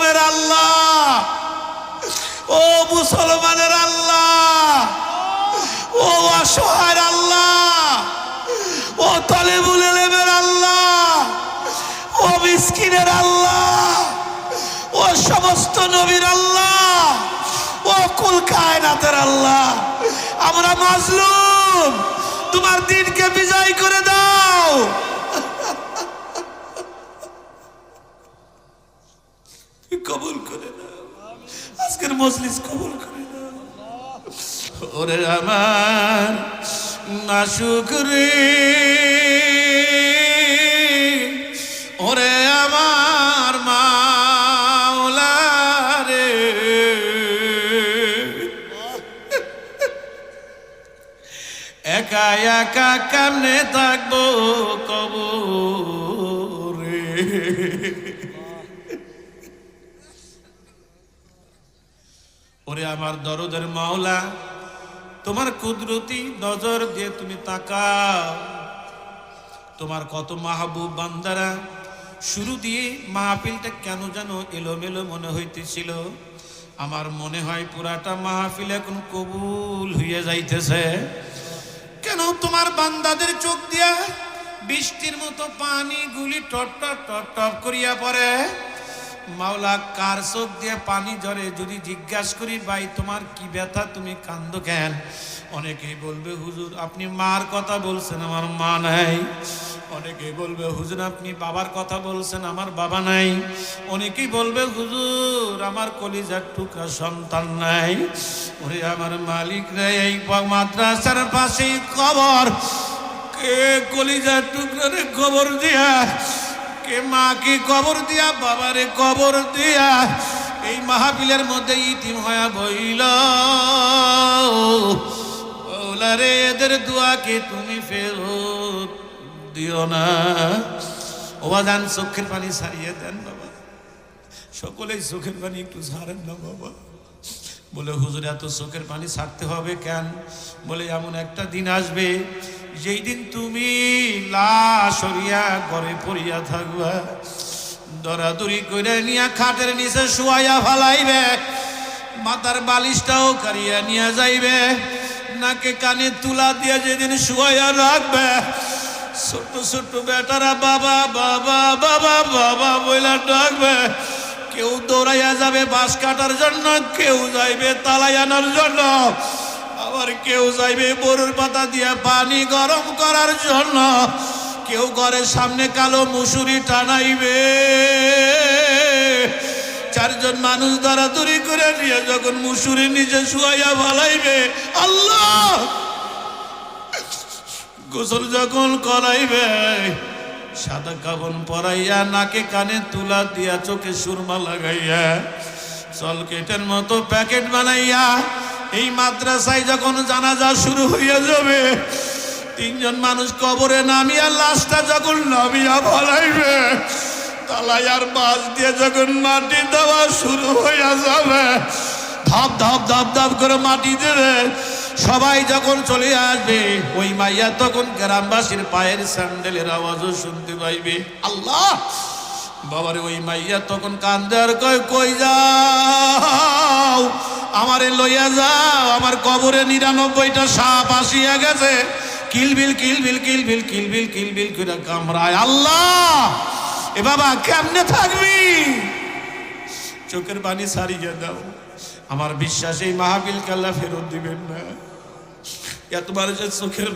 ইমানদারের আল্লাহ, ও মুসলমানের আল্লাহ, ও অসহায়ের আল্লাহ, ও তালেবুল ইলমের আল্লাহ, ও মিসকিনের আল্লাহ, ও সমস্ত নবীর আল্লাহ, ও কুল কায়নাতের আল্লাহ, আমরা মাজলুম, তোমার দিনকে বিজয় করে দাও। কবুল করে দাও, আজকের মজলিস কবুল করে দাও। ওরে আমার নাশুকরি, ওরে আমার মাওলা রে, একা একা কেমনে থাকবো কবরে। ওরে আমার দরদের মাওলা, তোমার কুদরতি নজর দিয়ে তুমি তাকাও। তোমার কত মাহবুব বান্দারা, শুরু দিয়ে মাহফিলটা কেন যেন এলোমেলো মনে হইতেছিল। আমার মনে হয় পুরাটা মাহফিল এখন কবুল হইয়া যাইতেছে। কেন তোমার বান্দাদের চোখ দিয়া বৃষ্টির মতো পানি গুলি টপ টপ টপ টপ করিয়া পড়ে। মাওলা, কার চোখ দিয়ে পানি ঝরে যদি জিজ্ঞাসা করি, ভাই তোমার কি ব্যথা, তুমি কান্দো কেন? অনেকেই বলবে হুজুর আপনি মার কথা বলছেন, আমার মা নাই। অনেকেই বলবে হুজুর আপনি বাবার কথা বলছেন, আমার বাবা নাই। অনেকেই বলবে হুজুর আমার কলিজার টুকরা সন্তান নাই। ওরে আমার মালিক রে, এই মাদ্রাসার পাশেই কবর, কে কলিজার টুকরা রে কবর দিয়া, কে মাকে কবর দিয়া, বাবারে কবর দিয়া এই মাহফিলের মধ্যে ইতিম হয়ে বইল। ওলা রে, এদের দোয়াকে তুমি ফেরত দিও না। ওয়াজান চোখের পানি ছাড়িয়ে দেন বাবা, সকলেই চোখের পানি একটু ছাড়েন না বাবা। বলে হুজুর এত চোখের পানি ছাড়তে হবে কেন? বলে এমন একটা দিন আসবে যেই দিন তুমি লাশ হইয়া ঘরে পড়িয়া থাকবা, দরাদরি করে নিয়া খাটের নিচে শুয়াইয়া ফালাইবে, মাথার বালিশটাও কারিয়া নিয়ে যাইবে, নাকে কানে তুলা দিয়া যেদিন শুয়াইয়া রাখবে, ছোট্ট ছোট্ট বেটারা বাবা বাবা বাবা বাবা বইলা ডাকবে। কেউ দৌড়াইয়া যাবে বাঁশ কাটার জন্য, কেউ যাইবে তালাই আনার জন্য, আবার কেউ যাইবে বরুর পাতা দিয়ে পানি গরম করার জন্য, কেউ ঘরের সামনে কালো মুসুরি টানাইবে। চারজন মানুষ দরাদরি করে নিয়ে যখন মুসুরি নিচে শুয়াইয়া ফালাইবে, আল্লাহ গোসল যখন করাইবে, সাদা কাফন পরাইয়া, নাকে কানে তুলা দিয়া, চোখে সুরমা লাগাইয়া, চলকেটের মতো প্যাকেট বানাইয়া এই মাদ্রাসায় যখন জানাজা শুরু হইয়া যাবে, তিনজন মানুষ কবরে নামিয়া লাশটা যখন নামিয়া ফলাইবে, তালাইয়ার বাস দিয়ে যখন মাটি দেওয়া শুরু হইয়া যাবে, ধাপ ধাপ ধাপ ধাপ করে মাটি দেবে, সবাই যখন চলে আসবে, ওই মাইয়া তখন গ্রামবাসীর পায়ের স্যান্ডেলের আওয়াজও শুনতে পাইবে। আল্লাহ বাবারে, ওই মাইয়া তখন কান্দে আর কয়, কই যাও, আমারে লইয়া যাও, আমার কবরে 99টা সাপ আসিয়া গেছে, কিলবিল কিলবিল কিলবিল কিলবিল কিলবিল করে কামড়ায়। আল্লাহ, এ বাবা কেমনে থাকবি? চোখের পানি ছাড়িয়ে দাও। আমার বিশ্বাস এই মাহফিলকে আল্লাহ ফেরত দিবেন না। এতবার যে চোখের